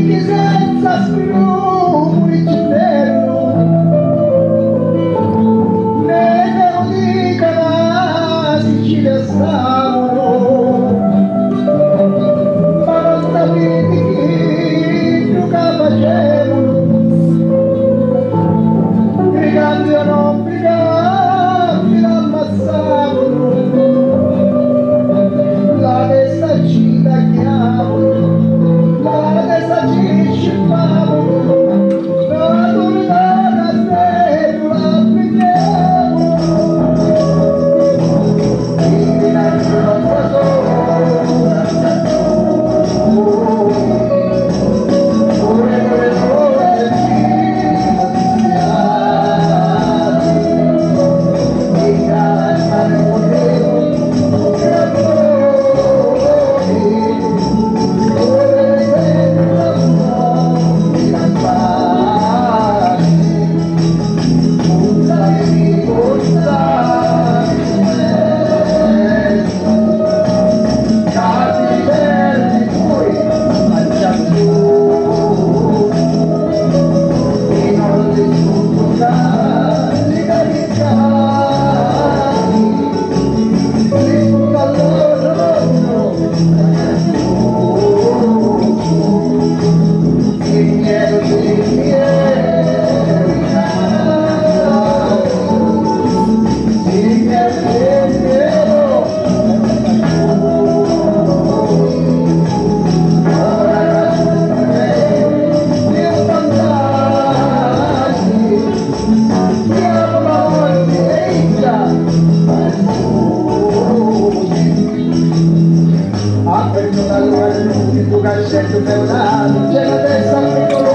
che senza scrupoli ci perdono, ne dica la Sicilia stavano, ma non sapete chi più che facevano, briganti o non briganti l'ammazzavano, la testa ci tagliavano, la testa ci scippavano, la turbata stella la prendevano, il villaggio non fa c'è la testa